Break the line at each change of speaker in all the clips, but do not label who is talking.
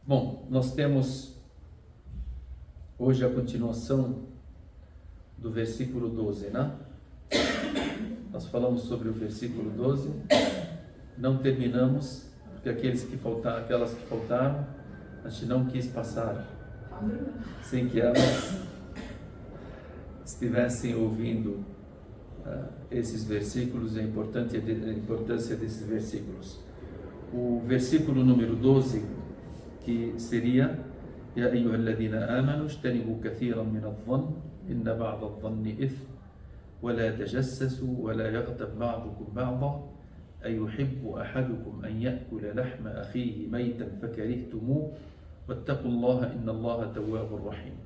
Bom, nós temos hoje a continuação do versículo 12, né? Nós falamos sobre o versículo 12, não terminamos, porque aquelas que faltaram, a gente não quis passar sem que elas estivessem ouvindo esses versículos e a importância desses versículos. O versículo número 12, que seria: Ya ayyuhalladhina amanu ijtanibu kathiran min adh-dhann inna ba'da adh-dhanni ithm wa la tajassasu wa la yaghtab ba'dukum ba'dan ayuhibbu ahadukum an ya'kula lahma akhihi maytan fakarihtumuh wattaqullaha innallaha tawwabur rahim.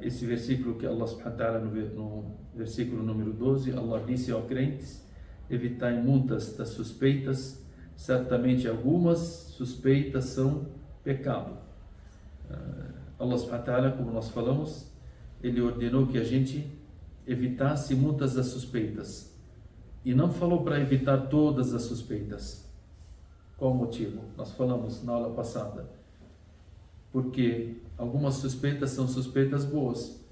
Esse versículo que Allah subhanahu wa ta'ala no versículo número 12, Allah disse aos crentes: evitai muitas das suspeitas, certamente algumas suspeitas são pecado. Allah subhanahu wa ta'ala, como nós falamos, Ele ordenou que a gente evitasse muitas das suspeitas e não falou para evitar todas as suspeitas. Qual o motivo? Nós falamos na aula passada. Porque algumas suspeitas são suspeitas boas.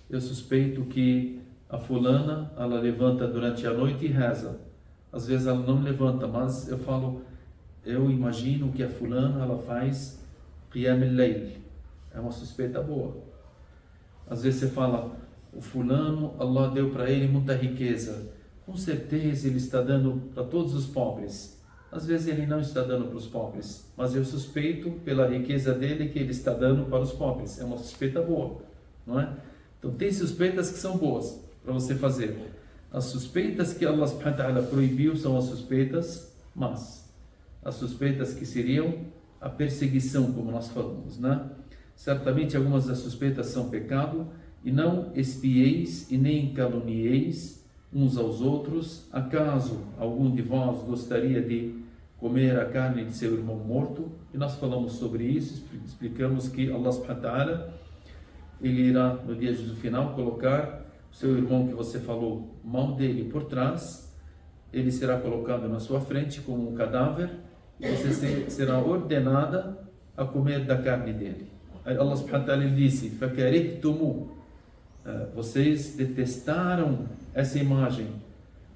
Eu suspeito que a fulana, ela levanta durante a noite e reza. Às vezes ela não levanta, mas eu imagino que a fulana, ela faz Qiyam al-Layl. É uma suspeita boa. Às vezes você fala, o fulano, Allah deu para ele muita riqueza. Com certeza ele está dando para todos os pobres. Às vezes ele não está dando para os pobres, mas eu suspeito pela riqueza dele que ele está dando para os pobres. É uma suspeita boa, não é? Então tem suspeitas que são boas para você fazer. As suspeitas que Allah subhanahu wa ta'ala proibiu são as suspeitas más. As suspeitas que seriam a perseguição, como nós falamos, né? Certamente algumas das suspeitas são pecado, e não espieis e nem calunieis uns aos outros. Acaso algum de vós gostaria de comer a carne de seu irmão morto? E nós falamos sobre isso, explicamos que Allah subhanahu wa ta'ala, Ele irá no dia do final colocar o seu irmão que você falou mal dele por trás, ele será colocado na sua frente como um cadáver, e você será ordenada a comer da carne dele. Aí Allah subhanahu wa ta'ala disse: "Fakarihtumu", vocês detestaram essa imagem,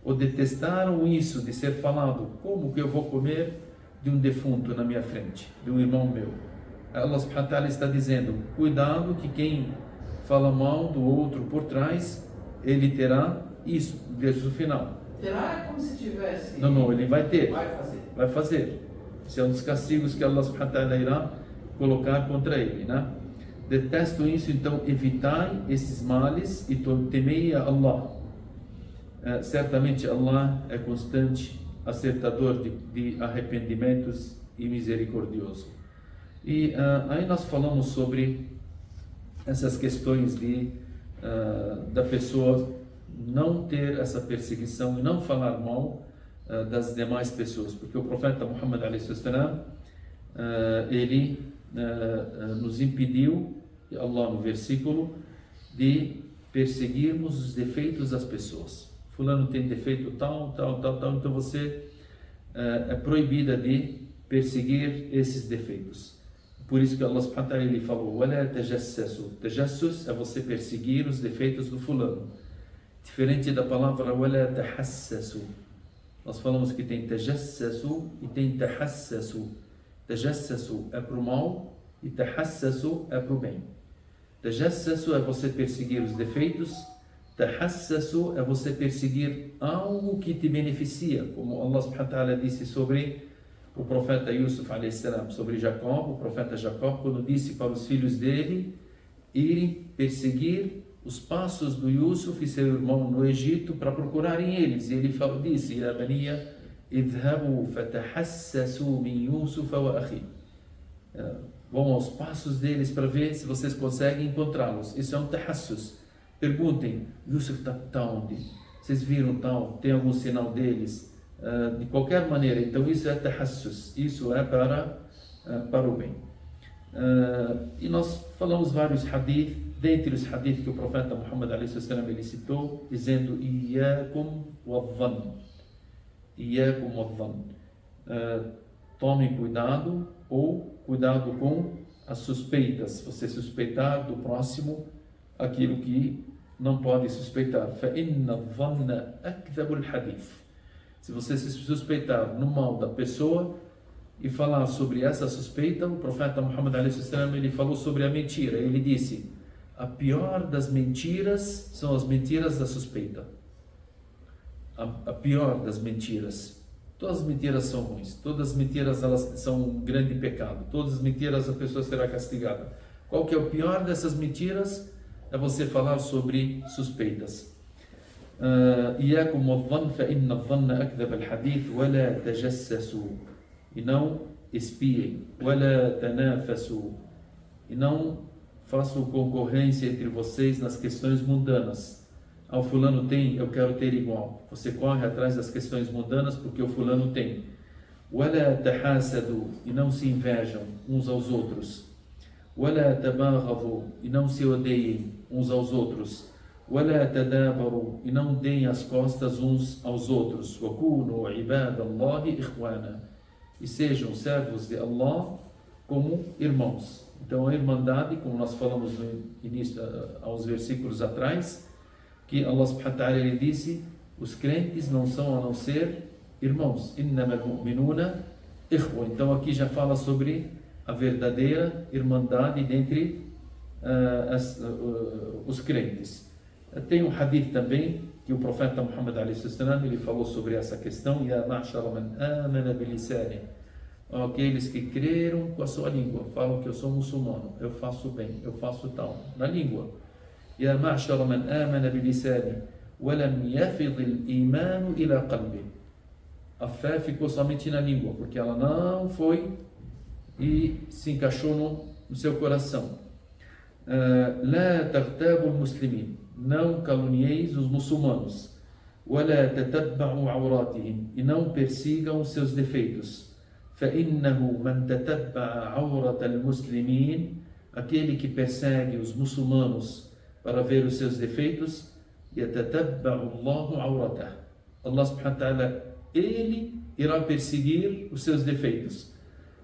ou detestaram isso de ser falado, como que eu vou comer de um defunto na minha frente, de um irmão meu? Allah subhanahu wa ta'ala está dizendo: cuidado que quem fala mal do outro por trás, ele terá isso desde o final.
Terá como se tivesse...
Não, ele vai ter.
Vai
fazer. Esse é um dos castigos que Allah subhanahu wa ta'ala irá colocar contra ele, né? Detesto isso, então evitai esses males e temei a Allah. Certamente Allah é constante, acertador de arrependimentos e misericordioso. E aí nós falamos sobre essas questões da pessoa não ter essa perseguição e não falar mal das demais pessoas, porque o profeta Muhammad a.s. Ele nos impediu, Allah no versículo, de perseguirmos os defeitos das pessoas. Fulano tem defeito tal, então você é proibida de perseguir esses defeitos. Por isso que Allah subhanahu wa ta'ala ele falou: "Wala tajassasu". Tajassus é você perseguir os defeitos do fulano. Diferente da palavra "wala tahassasu". Nós falamos que tem tajassasu e tem tahassasu. Tajassasu é para o mal e tahassasu é para o bem. Tajassasu é você perseguir os defeitos. Tahassasu é você perseguir algo que te beneficia, como Allah subhanahu wa ta'ala disse sobre o profeta Yusuf a.s., sobre Jacó, o profeta Jacó, quando disse para os filhos dele irem perseguir os passos do Yusuf e seu irmão no Egito para procurarem eles. E ele disse: "Ya baniya idhabu fatahassasu min Yusuf wa akhi". Vão aos passos deles para ver se vocês conseguem encontrá-los. Isso é um tahassus. Perguntem: Yusuf está onde? Vocês viram tal? Tem algum sinal deles? De qualquer maneira, então isso é tahassus, isso é para o bem. E nós falamos vários hadith, dentre os hadith que o profeta Muhammad a.s. ele citou, dizendo: Iyakum wadhann, Iyakum wadhann, tomem cuidado ou cuidado com as suspeitas, você suspeitar do próximo aquilo que não pode suspeitar. فَإِنَّ الظَّنَّ أَكْذَبُ الْحَدِيثِ. Se você se suspeitar no mal da pessoa e falar sobre essa suspeita, o profeta Muhammad a.s. ele falou sobre a mentira. Ele disse: a pior das mentiras são as mentiras da suspeita. A pior das mentiras. Todas as mentiras são ruins. Todas as mentiras elas são um grande pecado. Todas as mentiras a pessoa será castigada. Qual que é o pior dessas mentiras? É você falar sobre suspeitas. إياكم والظن فإن الظن أكذب الحديث ولا تجسسوا. E não espiem. ولا تنافسوا. E não façam concorrência entre vocês nas questões mundanas. O fulano tem, eu quero ter igual. Você corre atrás das questões mundanas porque o fulano tem. ولا تحاسدوا. E não se invejam uns aos outros. ولا تباغضوا. E não se odeiem uns aos outros. ولا تدابروا. E não deem as costas uns aos outros. وكونوا عباد الله إخوانا. E sejam servos de Allah como irmãos. Então a irmandade, como nós falamos no início, aos versículos atrás, que Allah subhanahu wa ta'ala ele disse: os crentes não são a não ser irmãos. Innamal mu'minuna ikhwa. Então aqui já fala sobre a verdadeira irmandade dentre os crentes. Tem um hadith também que o profeta Muhammad a.s. ele falou sobre essa questão: Ya ma'shara man amana bilisani. Aqueles que creram com a sua língua, falam que eu sou muçulmano, eu faço bem, eu faço tal, na língua. Ya ma'shara man amana bilisani wa lam yafid al-iman ila qalbi. A fé ficou somente na língua, porque ela não foi e se encaixou no seu coração. La taghtabu al-muslimin. Não calunieis os muçulmanos. ولا تتبعوا عوراتهم. E não persigam os seus defeitos. فإنه من تتبع عورة المسلمين. Aquele que persegue os muçulmanos para ver os seus defeitos, يتتبع الله عورته. Allah subhanahu wa ta'ala, ele irá perseguir os seus defeitos.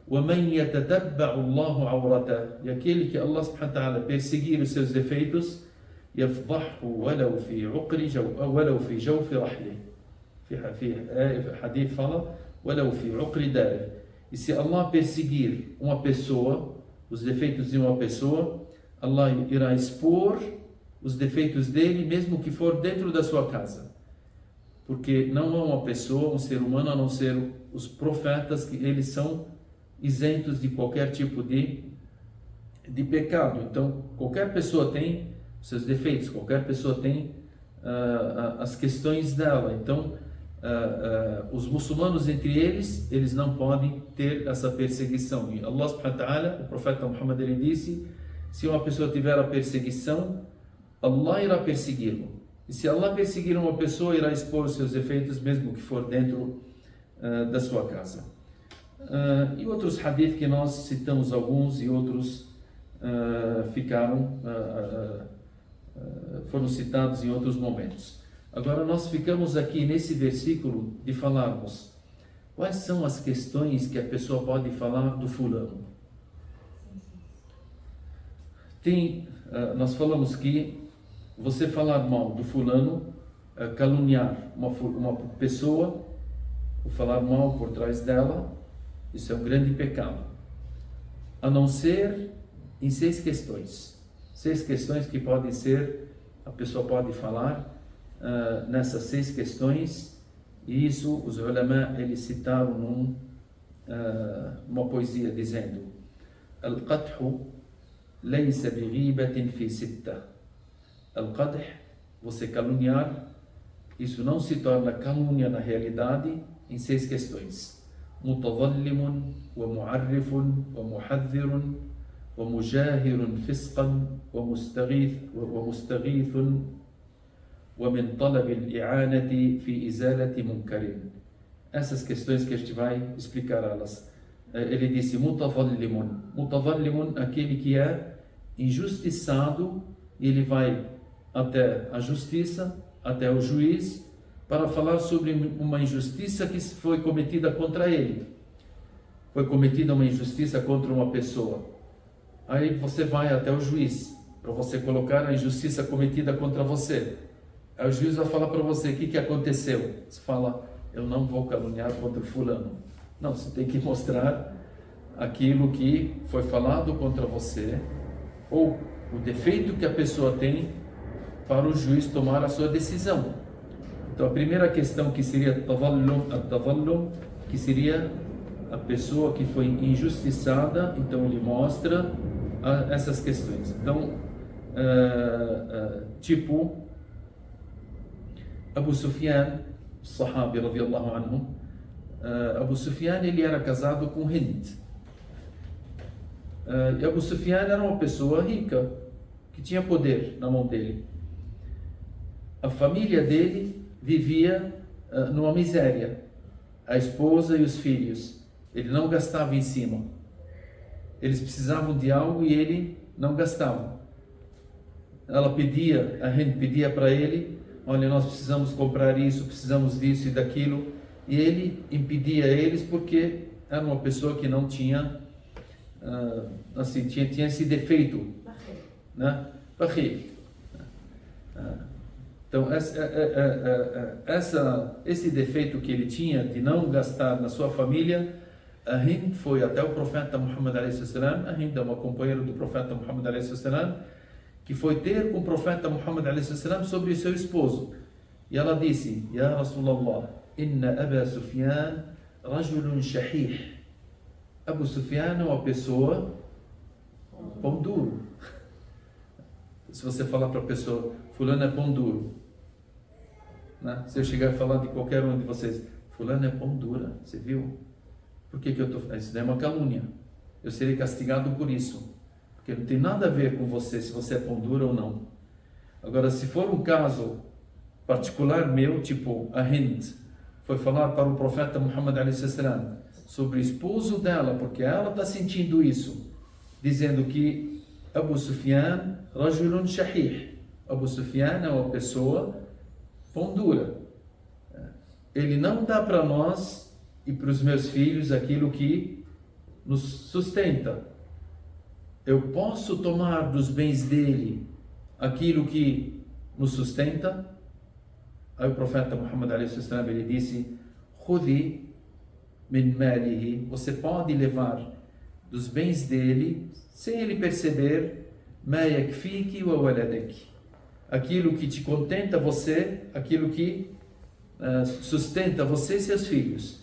ومن يتتبع الله عورته. E aquele que Allah subhanahu wa ta'ala perseguir os seus defeitos, يفضحه ولو في عقر ولو في جوف رحله. في حديث fala ولو في عقر داره. E se Allah perseguir uma pessoa, os defeitos de uma pessoa, Allah irá expor os defeitos dele, mesmo que for dentro da sua casa. Porque não há uma pessoa, um ser humano, a não ser os profetas, que eles são isentos de qualquer tipo de pecado. Então, qualquer pessoa tem seus defeitos, qualquer pessoa tem as questões dela. Então, os muçulmanos entre eles não podem ter essa perseguição. E Allah subhanahu wa ta'ala, o profeta Muhammad ele disse: se uma pessoa tiver a perseguição, Allah irá persegui-lo. E se Allah perseguir uma pessoa, irá expor os seus defeitos, mesmo que for dentro da sua casa. E outros hadith que nós citamos alguns e outros foram citados em outros momentos. Agora nós ficamos aqui nesse versículo de falarmos quais são as questões que a pessoa pode falar do fulano. Nós falamos que você falar mal do fulano, caluniar uma pessoa, falar mal por trás dela, isso é um grande pecado. A não ser em 6 questões. 6 questões que podem ser, a pessoa pode falar nessas 6 questões, e isso os ulama eles citaram numa poesia dizendo: Al-qadhu laysa bighibatin fi sitta. Al-qadh, você caluniar, isso não se torna calúnia na realidade em 6 questões. Mutadallimun wa mu'arrifun wa muhadhirun wa mujahirun fisqan wa mustaghithun wa min talab al-i'anati fi izalati munkarin. Essas questões que a gente vai explicar elas. Ele disse mutadallimun. Mutadallimun, aquele que é injustiçado, ele vai até a justiça, até o juiz, para falar sobre uma injustiça que foi cometida contra ele. foi cometida uma injustiça contra uma pessoa. Aí você vai até o juiz para você colocar a injustiça cometida contra você. Aí o juiz vai falar para você o que aconteceu. Você fala, eu não vou caluniar contra o fulano. Não, você tem que mostrar aquilo que foi falado contra você ou o defeito que a pessoa tem para o juiz tomar a sua decisão. Então a primeira questão que seria tavallum, que seria a pessoa que foi injustiçada, então ele mostra essas questões. Então, tipo Abu Sufyan, Sahabi radiyallahu anhu, Abu Sufyan ele era casado com Hind. E Abu Sufyan era uma pessoa rica, que tinha poder na mão dele. A família dele vivia numa miséria, a esposa e os filhos. Ele não gastava em cima. Eles precisavam de algo e ele não gastava. Ela pedia, a Hind pedia para ele, olha, nós precisamos comprar isso, precisamos disso e daquilo, e ele impedia eles porque era uma pessoa que não tinha, assim, tinha esse defeito, né? Então, esse defeito que ele tinha de não gastar na sua família, a Hind foi até o profeta Muhammad a.s. A Hind é uma companheira do profeta Muhammad a.s. que foi ter com o profeta Muhammad a.s. sobre seu esposo. E ela disse, Ya Rasulallah, inna Aba Sufyan rajulun shahih. Abu Sufyan é uma pessoa pão duro. Se você falar para a pessoa, fulano é pão duro, né? Se eu chegar a falar de qualquer um de vocês, fulano é pão dura, você viu? Por que eu estou... Isso não é uma calúnia. Eu serei castigado por isso. Porque não tem nada a ver com você, se você é pão dura ou não. Agora, se for um caso particular meu, tipo a Hind, foi falar para o profeta Muhammad a.s. sobre o esposo dela, porque ela está sentindo isso, dizendo que Abu Sufyan rajulun shahih. Abu Sufyan é uma pessoa pão dura. Ele não dá para nós e para os meus filhos aquilo que nos sustenta. Eu posso tomar dos bens dele aquilo que nos sustenta? Aí o profeta Muhammad a.s. ele disse, Khudi min malihi, você pode levar dos bens dele sem ele perceber, ma yakfiki wa waladaki, aquilo que te contenta você, aquilo que sustenta você e seus filhos.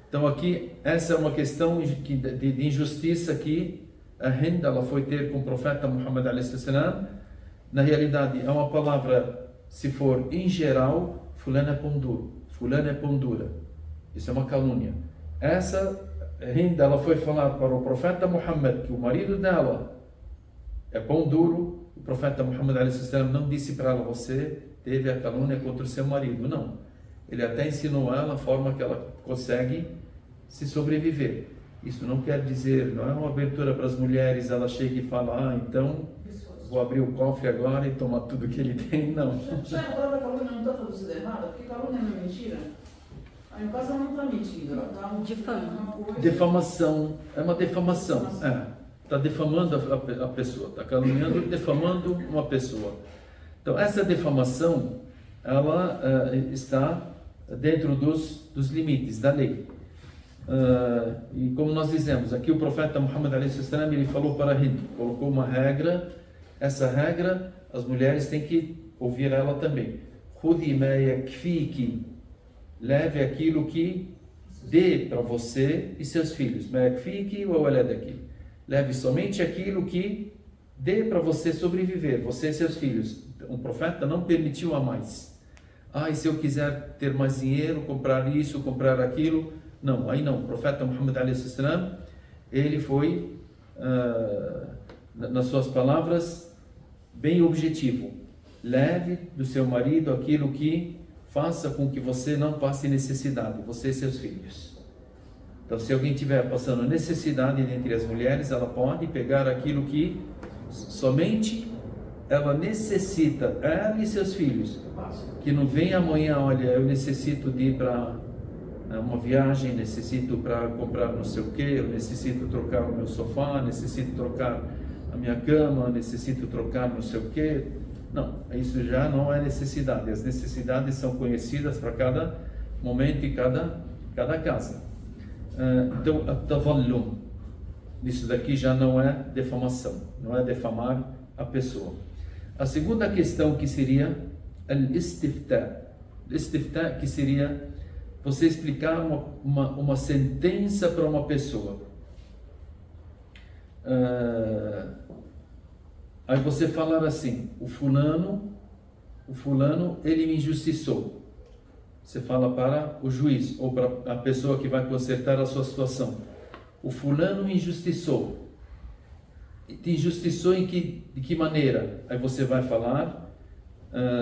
Então aqui, essa é uma questão de injustiça que a Hind ela foi ter com o profeta Muhammad a.s. Na realidade, é uma palavra, se for em geral, fulano é pão duro, fulano é pão dura. Isso é uma calúnia. Essa Hind ela foi falar para o profeta Muhammad que o marido dela é pão duro. O profeta Muhammad a.s. não disse para ela, você teve a calúnia contra o seu marido. Não. Ele até ensinou ela a forma que ela consegue se sobreviver. Isso não quer dizer, não é uma abertura para as mulheres, ela chega e fala, então vou abrir o cofre agora e tomar tudo que ele tem. Não.
Já a palavra calúnia não está traduzida errada? Porque calúnia não é mentira? Aí no caso ela não está mentindo, ela está difamando.
Defamação, é uma defamação. Está defamando a pessoa, está caluniando e defamando uma pessoa. Então essa defamação, ela está dentro dos limites da lei. E como nós dizemos, aqui o profeta Muhammad a.s. ele falou para Hind, colocou uma regra. Essa regra, as mulheres têm que ouvir ela também. Khudi ma yakfiki, leve aquilo que dê para você e seus filhos. Ma yakfiki wa waladaki, leve somente aquilo que dê para você sobreviver, você e seus filhos. Um profeta não permitiu a mais. E se eu quiser ter mais dinheiro, comprar isso, comprar aquilo, não, aí não. O profeta Muhammad a.s. ele foi, nas suas palavras, bem objetivo. Leve do seu marido aquilo que faça com que você não passe necessidade, você e seus filhos. Então, se alguém estiver passando necessidade entre as mulheres, ela pode pegar aquilo que somente ela necessita, ela e seus filhos. Que não vem amanhã, olha, eu necessito de ir para uma viagem, necessito para comprar não sei o que, eu necessito trocar o meu sofá, necessito trocar a minha cama, necessito trocar não sei o que. Não, isso já não é necessidade. As necessidades são conhecidas para cada momento e cada casa. Então, a tavallum, isso daqui já não é defamação, não é defamar a pessoa. A segunda questão que seria al-istifta. Al-istifta, que seria você explicar uma sentença para uma pessoa. Aí você falar assim, o fulano, ele me injustiçou. Você fala para o juiz ou para a pessoa que vai consertar a sua situação. O fulano me injustiçou. Te injustiçou de que maneira? Aí você vai falar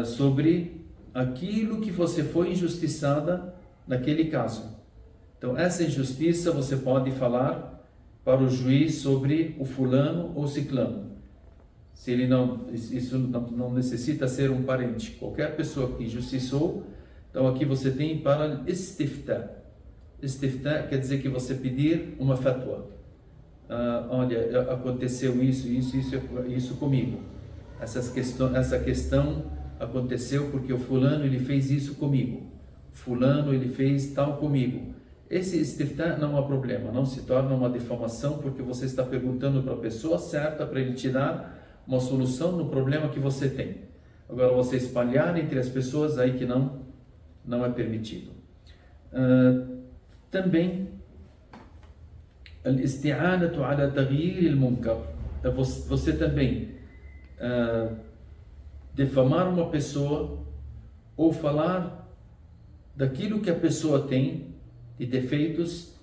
sobre aquilo que você foi injustiçada naquele caso. Então, essa injustiça você pode falar para o juiz sobre o fulano ou ciclano. Se ele isso não necessita ser um parente. Qualquer pessoa que injustiçou, então aqui você tem para istifta. Istifta quer dizer que você pedir uma fatwa. Olha, aconteceu isso comigo. Essa questão aconteceu porque o fulano ele fez isso comigo. Fulano ele fez tal comigo. Esse istifta não há problema, não se torna uma difamação porque você está perguntando para a pessoa certa para ele te dar uma solução no problema que você tem. Agora você espalhar entre as pessoas aí que não é permitido. Também al-isti'anatu ala taghyir al-munkar. Você também defamar uma pessoa ou falar daquilo que a pessoa tem de defeitos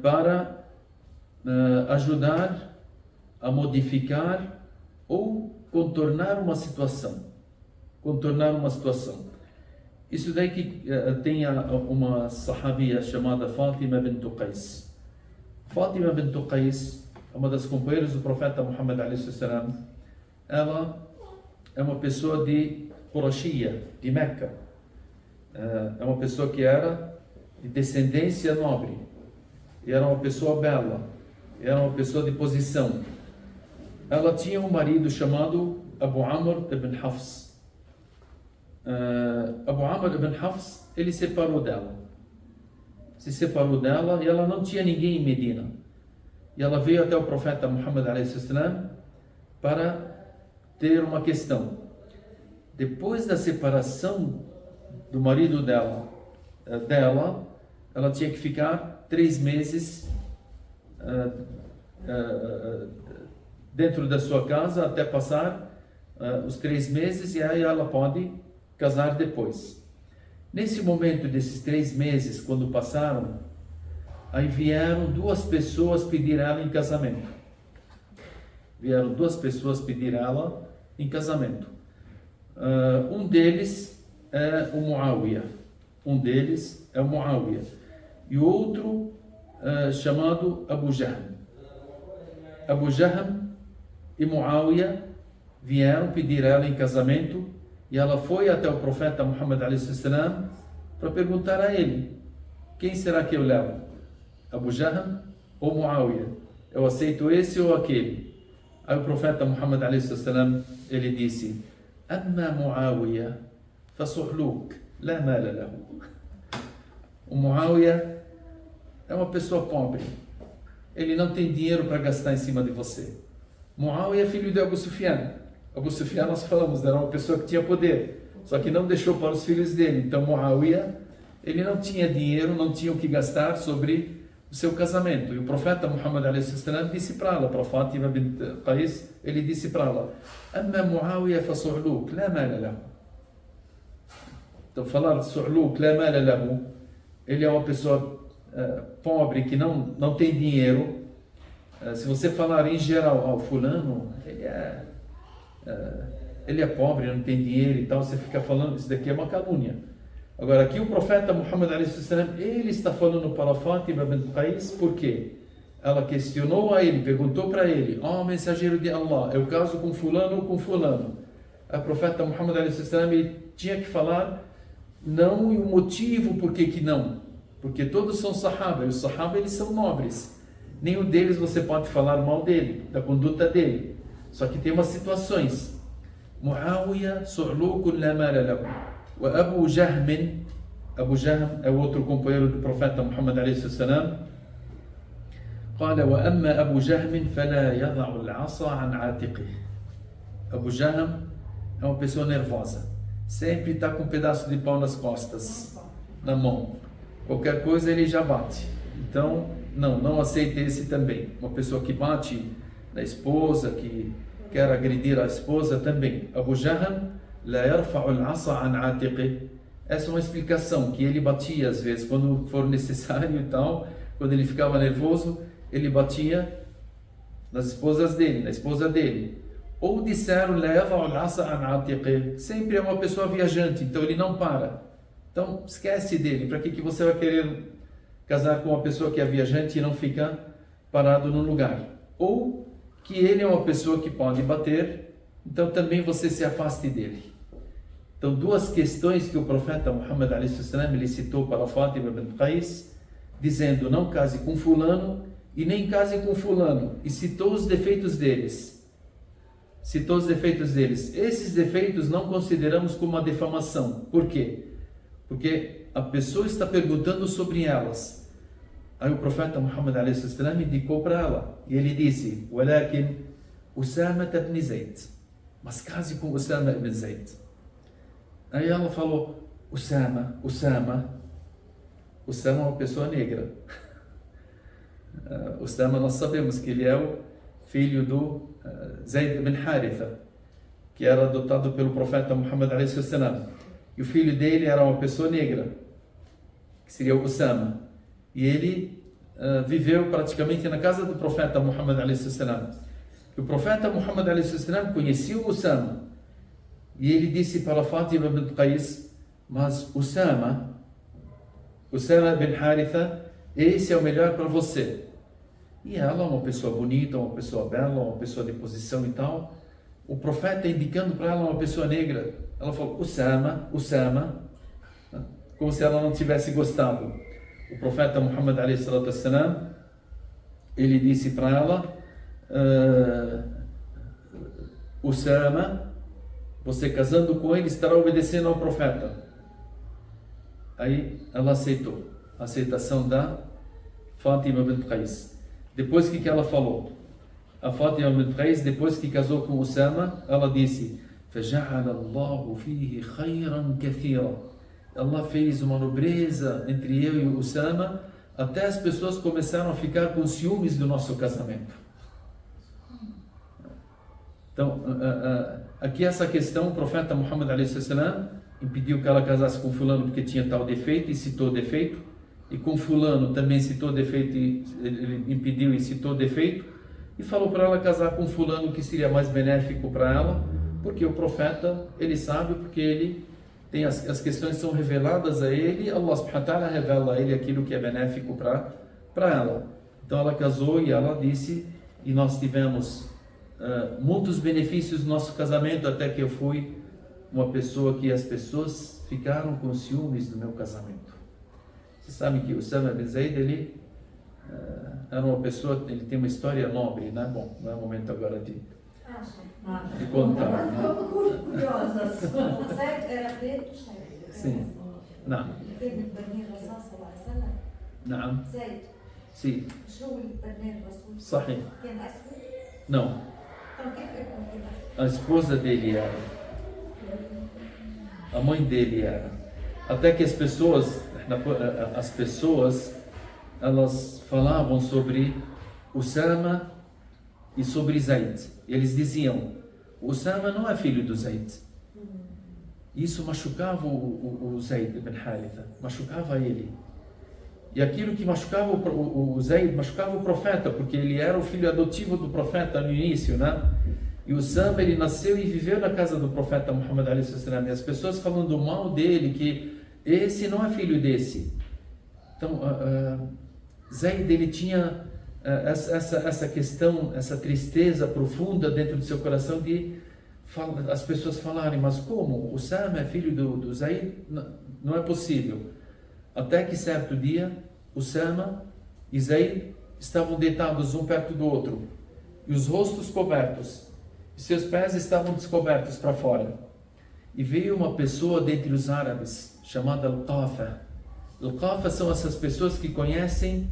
para ajudar a modificar ou contornar uma situação. Isso daí que tem uma sahabia chamada Fatima bint Qais. Fatima bint Qais é uma das companheiras do profeta Muhammad a.s. Ela é uma pessoa de Qurashia, de Meca. É uma pessoa que era de descendência nobre. E era uma pessoa bela. Era uma pessoa de posição. Ela tinha um marido chamado Abu Amr ibn Hafs. Abu Amr ibn Hafs, ele se separou dela e ela não tinha ninguém em Medina. E ela veio até o profeta Muhammad a.s. para ter uma questão. Depois da separação do marido dela, ela tinha que ficar 3 meses dentro da sua casa até passar os 3 meses e aí ela pode casar depois. Nesse momento desses 3 meses, quando passaram, aí vieram 2 pessoas pedir ela em casamento. Um deles é o Muawiyah. E o outro chamado Abu Jahm. Abu Jahm e Muawiyah vieram pedir ela em casamento e ela foi até o profeta Muhammad a.s. para perguntar a ele: quem será que eu levo? Abu Jahm ou Muawiyah? Eu aceito esse ou aquele? Aí o profeta Muhammad a.s. ele disse: Amma Muawiyah fasuhluk la mala lahu. O Muawiyah é uma pessoa pobre. Ele não tem dinheiro para gastar em cima de você. Muawiyah é filho de Abu Sufyan. Abu Sufyan, nós falamos, era uma pessoa que tinha poder, só que não deixou para os filhos dele. Então Muawiyah, ele não tinha dinheiro, não tinha o que gastar sobre o seu casamento. E o profeta Muhammad a.s. disse para ela, para Fatima bint Qais, ele disse para ela: Amma Muawiyah fa su'luk la mala lahu. Então falar de su'luk la mala lahu, ele é uma pessoa pobre que não tem dinheiro. Se você falar em geral, fulano, ele é pobre, não tem dinheiro e tal, você fica falando, isso daqui é uma calúnia. Agora aqui o profeta Muhammad a.s. ele está falando para Fatima bint Qais porque ela questionou a ele, perguntou para ele: mensageiro de Allah, eu caso com fulano ou com fulano? O profeta Muhammad a.s. ele tinha que falar não e o motivo por que não. porque todos são sahaba, e os sahaba eles são nobres. Nenhum deles você pode falar mal dele, da conduta dele. Só que tem umas situações. Muawiya su'lukun la mala lahu. Wa Abu Jahm é o outro companheiro do profeta Muhammad alayhi salam. قال وأما أبو جهم فلا يضع العصا عن عاتقه. Abu Jahm é uma pessoa nervosa. Sempre está com um pedaço de pau nas costas, na mão. Qualquer coisa ele já bate. Então, não aceite esse também. Uma pessoa que bate na esposa, que quer agredir a esposa também. Abu Jahm la yarfa'u al-'asa 'an 'atiqi. Essa é uma explicação, que ele batia às vezes, quando for necessário e tal, quando ele ficava nervoso, ele batia nas esposas dele, na esposa dele. Ou disseram, la yada'u al-'asa 'an 'atiqi. Sempre é uma pessoa viajante, então ele não para. Então, esquece dele. Para que você vai querer casar com uma pessoa que é viajante e não fica parado no lugar? Ou que ele é uma pessoa que pode bater, então também você se afaste dele. Então, duas questões que o profeta Muhammad a.s. ele citou para Fátima bint Qais, dizendo, não case com fulano e nem case com fulano. E citou os defeitos deles. Citou os defeitos deles. Esses defeitos não consideramos como uma defamação. Por quê? Porque a pessoa está perguntando sobre elas. Aí o profeta Muhammad a.s. indicou para ela. E ele disse, وَلَكِنْ Usama ibn Zayd. Mas case com Usama ibn Zayd. Aí ela falou, Usama é uma pessoa negra. Usama nós sabemos que ele é o filho do Zayd ibn Haritha, que era adotado pelo profeta Muhammad a.s. E o filho dele era uma pessoa negra, que seria o Usama. E ele viveu praticamente na casa do profeta Muhammad a.s. E o profeta Muhammad a.s. conhecia o Usama. E ele disse para Fátima bint Qais, mas Usama ibn Haritha, esse é o melhor para você. E ela, uma pessoa bonita, uma pessoa bela, uma pessoa de posição e tal, o profeta indicando para ela uma pessoa negra, ela falou, Usama, como se ela não tivesse gostado. O profeta Muhammad a.s. ele disse para ela, Usama, você casando com ele estará obedecendo ao profeta. Aí ela aceitou. A aceitação da Fátima bint Qais. Depois que ela falou? A Fátima bint Qais, depois que casou com Usama, ela disse, فَجَعَلَ اللَّهُ فِيهِ خَيْرًا كَثِيرًا. Allah fez uma nobreza entre eu e o Usama, até as pessoas começaram a ficar com ciúmes do nosso casamento. Então, aqui essa questão, o profeta Muhammad a.s. impediu que ela casasse com fulano porque tinha tal defeito e citou defeito, e com fulano também citou defeito e ele impediu e citou defeito, e falou para ela casar com fulano que seria mais benéfico para ela, porque o profeta, ele sabe, porque ele tem as questões são reveladas a ele, Allah subhanahu wa ta'ala revela a ele aquilo que é benéfico para ela. Então ela casou e ela disse, e nós tivemos muitos benefícios no nosso casamento, até que eu fui uma pessoa que as pessoas ficaram com ciúmes do meu casamento. Vocês sabem que o Usama ibn Zayd, ele era uma pessoa, ele tem uma história nobre, né? Bom, não é o momento agora de contar. Né?
Curiosas. Zayd era preto?
Sim. Não. نعم.
زيد.
sim.
شو اللي بناه الرسول؟
صحيح.
كان أسود؟
Não.
طب كيف يكون كده؟
A esposa dele era. A mãe dele era. Até que as pessoas, elas falavam sobre Usama e sobre Zayd. Eles diziam, Usama não é filho do Zayd. Isso machucava o Zayd ibn Haritha, machucava ele. E aquilo que machucava o Zayd, machucava o profeta, porque ele era o filho adotivo do profeta no início, né? E o Usama, ele nasceu e viveu na casa do profeta Muhammad a.s. E as pessoas falando mal dele, que esse não é filho desse. Então, Zayd, ele tinha essa questão, essa tristeza profunda dentro do seu coração de as pessoas falarem, mas como? Usama é filho do Zayd? Não é possível. Até que certo dia, Usama e Zaid estavam deitados um perto do outro, e os rostos cobertos, e seus pés estavam descobertos para fora. E veio uma pessoa dentre os árabes, chamada Al-Qafa. Al-Qafa são essas pessoas que conhecem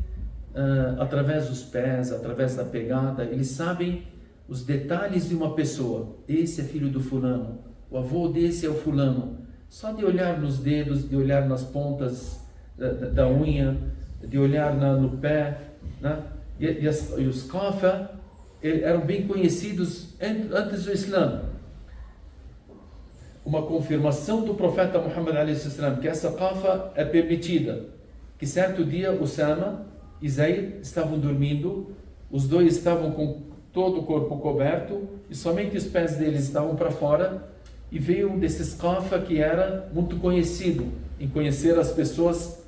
através dos pés, através da pegada, eles sabem os detalhes de uma pessoa. Esse é filho do fulano, o avô desse é o fulano. Só de olhar nos dedos, de olhar nas pontas da unha, de olhar no pé, né? E os Qafa eram bem conhecidos antes do Islã. Uma confirmação do profeta Muhammad a.s. que essa Qafa é permitida. Que certo dia Usama e Zaid estavam dormindo, os dois estavam com todo o corpo coberto e somente os pés deles estavam para fora, e veio um desses Qafa que era muito conhecido em conhecer as pessoas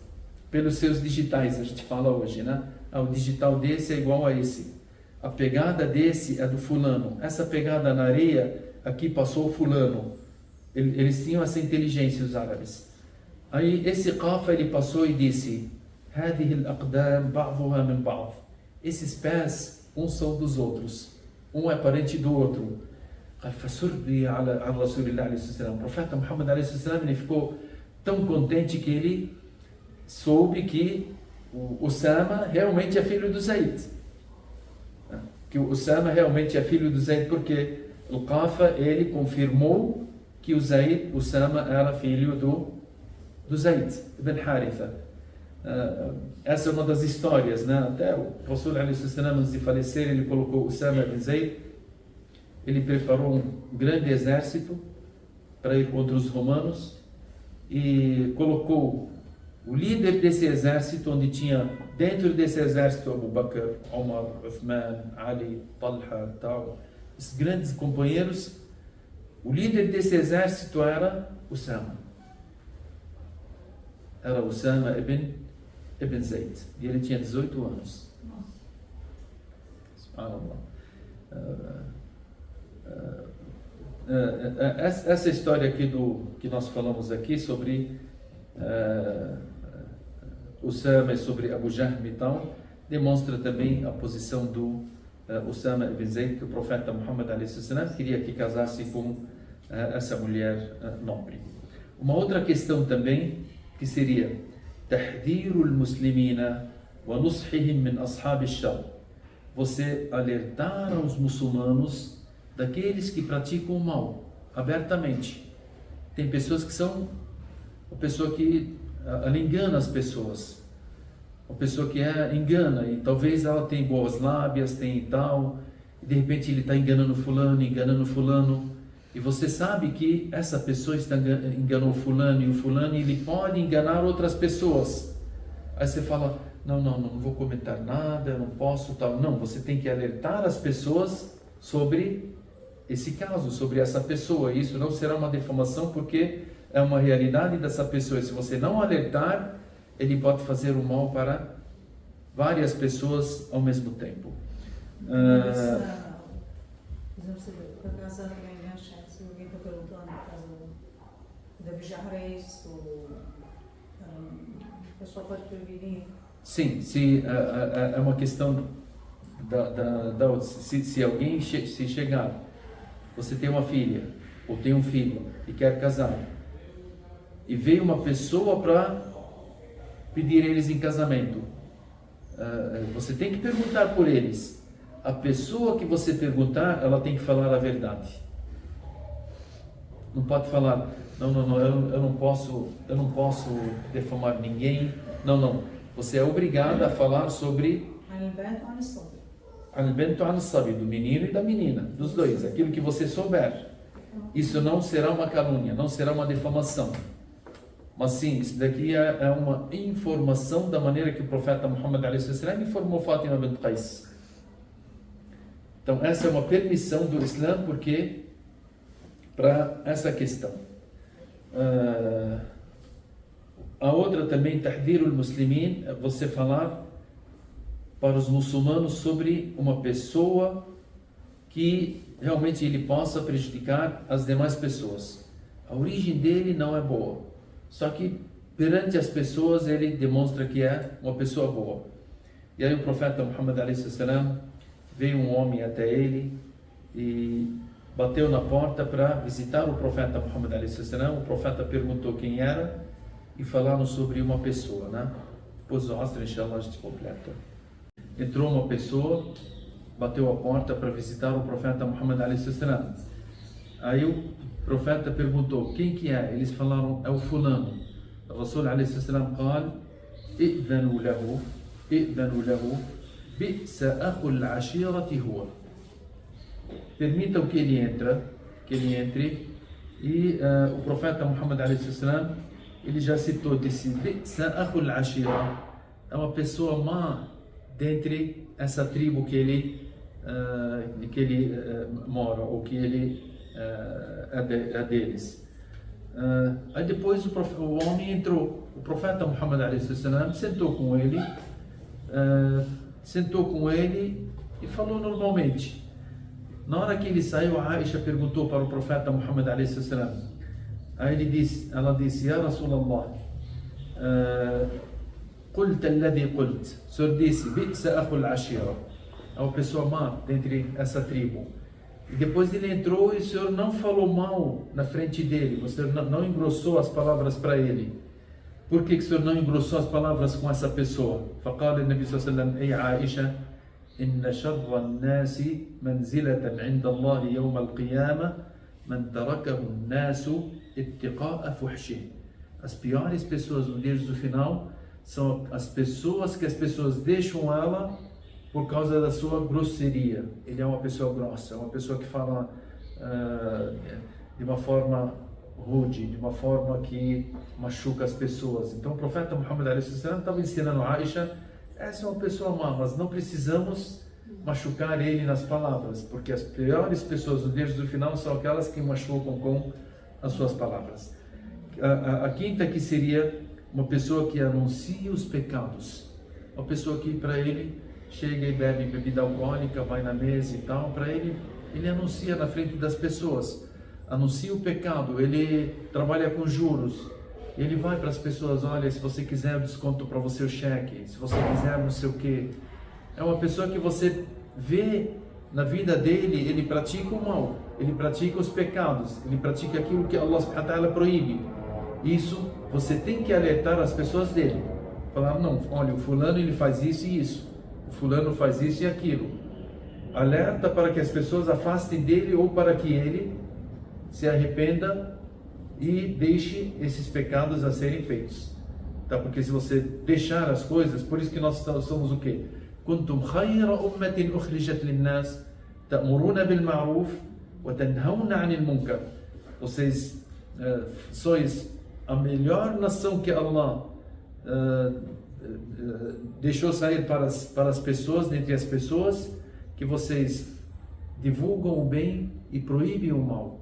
pelos seus digitais, a gente fala hoje, né? O digital desse é igual a esse, a pegada desse é do fulano, essa pegada na areia aqui passou o fulano. Eles tinham essa inteligência, os árabes. Aí esse Qafa ele passou e disse: هذه الأقدام بعضها من بعض. Esses pés, uns são dos outros, um é parente do outro. فسري على رسول الله عليه الصلاة والسلام. O profeta Muhammad عليه الصلاة والسلام, ele ficou tão contente que ele soube que o Usama realmente é filho do Zaid. Que o Usama realmente é filho do Zaid, porque o Qafa ele confirmou que o Usama era filho do Zaid ibn Haritha. Essa é uma das histórias, né? Até o Rasul antes de falecer, ele colocou Usama ibn Zaid, ele preparou um grande exército para ir contra os romanos e colocou o líder desse exército, onde tinha dentro desse exército Abu Bakr, Omar, Uthman, Ali, Talha, tal, esses grandes companheiros. O líder desse exército era Usama. Era Usama ibn Zaid. E ele tinha 18 anos. Subhanallah. Essa história aqui que nós falamos aqui sobre Usama e sobre Abu Jahm e tal, demonstra também a posição do Usama ibn Zaid, que o profeta Muhammad a.s. queria que casasse com essa mulher nobre. Uma outra questão também, que seria تحذير المسلمين ونصحهم من أصحاب الشر. Você alertar aos muçulmanos daqueles que praticam o mal abertamente. Tem pessoas que são a pessoa que ela engana as pessoas, a pessoa que engana, e talvez ela tem boas lábias, tem e tal, e de repente ele está enganando fulano, e você sabe que essa pessoa enganou fulano, e o fulano ele pode enganar outras pessoas. Aí você fala: não vou comentar nada, eu não posso tal. Não, você tem que alertar as pessoas sobre esse caso, sobre essa pessoa. Isso não será uma difamação, porque é uma realidade dessa pessoa. E se você não alertar, ele pode fazer o mal para várias pessoas ao mesmo tempo.
Por acaso alguém no chat, se alguém está perguntando, por causa da Bijarreis, o pessoal pode prevenir?
Sim, se é uma questão se alguém se chegar, você tem uma filha ou tem um filho e quer casar, e veio uma pessoa para pedir eles em casamento, você tem que perguntar por eles. A pessoa que você perguntar, ela tem que falar a verdade. Não pode falar: eu não posso defamar ninguém. Não. Você é obrigado a falar sobre Al-Bento Al-Sabi, do menino e da menina, dos dois, aquilo que você souber. Isso não será uma calúnia, não será uma defamação. Mas sim, isso daqui é uma informação da maneira que o profeta Muhammad a.s. informou Fátima bint Qais. Então essa é uma permissão do Islã, porque para essa questão. A outra também, tahdir al-muslimin, é você falar para os muçulmanos sobre uma pessoa que realmente ele possa prejudicar as demais pessoas. A origem dele não é boa, só que perante as pessoas ele demonstra que é uma pessoa boa. E aí o profeta Muhammad a.s. veio um homem até ele e bateu na porta para visitar o profeta Muhammad a.s. O profeta perguntou quem era e falaram sobre uma pessoa, né? Depois do Asr, inshallah, a gente completa. Entrou uma pessoa, bateu a porta para visitar o profeta Muhammad a.s. Aí o profeta perguntou, quem que é? Eles falaram, é o fulano. O Rasul a.s. قال إذنوا له بئس أخو العشيرة هو. Permitam que ele entre. E o profeta Muhammad a.s. ele já citou, disse, بئس أخو العشيرة, é uma pessoa má dentre essa tribo que ele mora, ou que ele é deles. Aí depois o homem entrou, o profeta Muhammad a.s. sentou com ele e falou normalmente. Na hora que ele saiu, a Aisha perguntou para o profeta Muhammad a.s. Aí ela disse, Ya Rasulallah, قلت الذي قلت, o senhor disse, بئس أخو العشيرة, é uma pessoa má dentre essa tribo. E depois ele entrou e o senhor não falou mal na frente dele, você não engrossou as palavras para ele. Por que o senhor não engrossou as palavras com essa pessoa? فقال النبي صلى الله عليه وسلم, أي عائشة, إن شر الناس منزلة عند الله يوم القيامة من تركه الناس اتقاء فحشه. As piores pessoas no dia do final são as pessoas que as pessoas deixam ela por causa da sua grosseria. Ele é uma pessoa grossa, é uma pessoa que fala de uma forma rude, de uma forma que machuca as pessoas. Então o profeta Muhammad a.s. estava ensinando a Aisha, essa é uma pessoa má, mas não precisamos machucar ele nas palavras, porque as piores pessoas no dia do final são aquelas que machucam com as suas palavras. A quinta que seria uma pessoa que anuncia os pecados, uma pessoa que para ele chega e bebe bebida alcoólica, vai na mesa e tal, para ele anuncia na frente das pessoas, anuncia o pecado, ele trabalha com juros, ele vai para as pessoas, olha, se você quiser eu desconto para você o cheque, se você quiser não sei o que. É uma pessoa que você vê na vida dele, ele pratica o mal, ele pratica os pecados, ele pratica aquilo que Allah subhanahu wa ta'ala proíbe. Isso você tem que alertar as pessoas dele, falar, não, olha, o fulano ele faz isso e isso, o fulano faz isso e aquilo. Alerta para que as pessoas afastem dele ou para que ele se arrependa e deixe esses pecados a serem feitos, tá? Porque se você deixar as coisas, por isso que nós somos o quê? كنتم خير أمة أخرجت للناس تأمرون بالمعروف وتنهون عن المنكر. Vocês sois a melhor nação que Allah deixou sair para as pessoas, dentre as pessoas, que vocês divulgam o bem e proíbem o mal.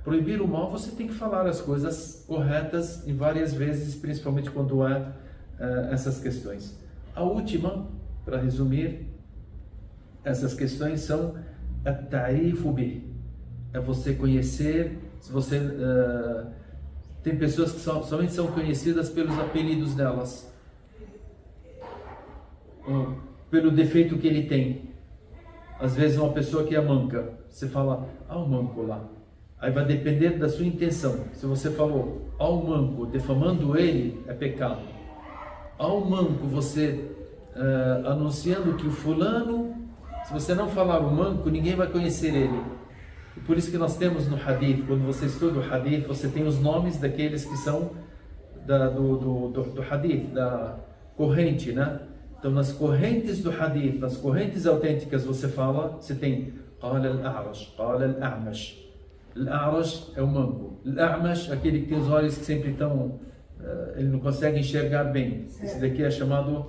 Proibir o mal, você tem que falar as coisas corretas em várias vezes, principalmente quando há essas questões. A última, para resumir, essas questões são at-ta'rifu bih, é você conhecer. Se você tem pessoas que somente são conhecidas pelos apelidos delas, ou pelo defeito que ele tem. Às vezes uma pessoa que é manca, você fala, o manco lá. Aí vai depender da sua intenção. Se você falou, ao manco, defamando ele, é pecado. Ao manco, você anunciando que o fulano, se você não falar o manco, ninguém vai conhecer ele. E por isso que nós temos no hadith, quando você estuda o hadith, você tem os nomes daqueles que são do hadith, da corrente, né? Então nas correntes do hadith, nas correntes autênticas, você tem قال الأعرج, قال الأعمش. Al-A'raj é o manco. Al-A'mash, aquele que tem os olhos que sempre estão, ele não consegue enxergar bem. Esse daqui é chamado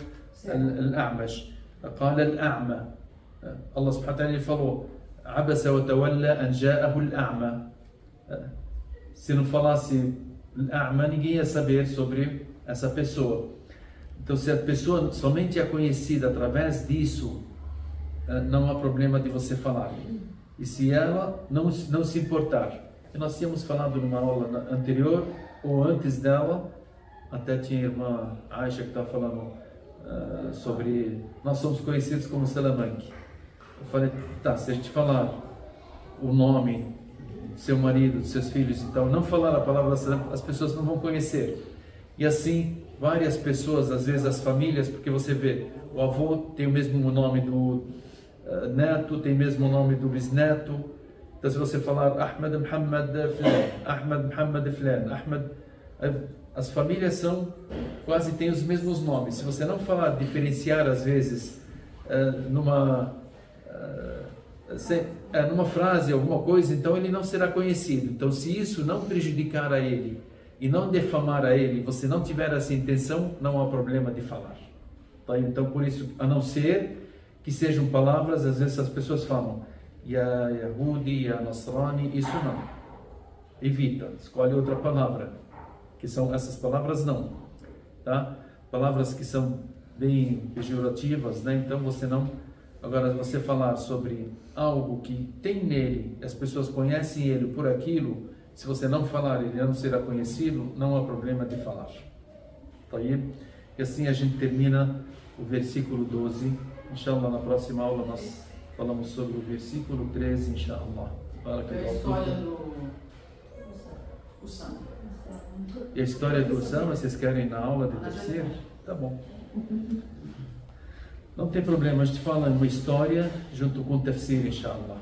Al-A'mash. قال الأعمى. Allah subhanahu wa ta'ala falou, عبس وتولى أن جاءه الأعمى. Se não falasse Al-A'ma, ninguém ia saber sobre essa pessoa. Então, se a pessoa somente é conhecida através disso, não há problema de você falar. E se ela não se importar, e nós tínhamos falado numa aula anterior ou antes dela, Até tinha a irmã Aisha que estava falando sobre... Nós somos conhecidos como Salamanque. Eu falei, tá, se a gente falar o nome do seu marido, dos seus filhos e tal, não falar a palavra Salam, as pessoas não vão conhecer. E assim, várias pessoas, às vezes as famílias, porque você vê, o avô tem o mesmo nome do neto, tem o mesmo nome do bisneto. Então se você falar Ahmed Muhammad Flan, Ahmed Muhammad Flan, Ahmed... As famílias quase têm os mesmos nomes. Se você não falar, diferenciar às vezes numa frase, alguma coisa, então ele não será conhecido. Então se isso não prejudicar a ele e não defamar a ele, você não tiver essa intenção, não há problema de falar. Tá? Então por isso, a não ser que sejam palavras, às vezes as pessoas falam Ya Yahudi, Ya Nasrani, isso não. Evita, escolhe outra palavra. Que são essas palavras não, tá? Palavras que são bem pejorativas, né? Então você não... Agora, você falar sobre algo que tem nele, as pessoas conhecem ele por aquilo, se você não falar, ele não será conhecido, não há problema de falar. Tá aí? E assim a gente termina o versículo 12. Inshallah, na próxima aula nós falamos sobre o versículo 13, inshallah.
É a história do Usama.
E a história do Usama, vocês querem na aula de terceiro? Tá bom. Não tem problema, a gente fala uma história junto com o tafsir, inshallah.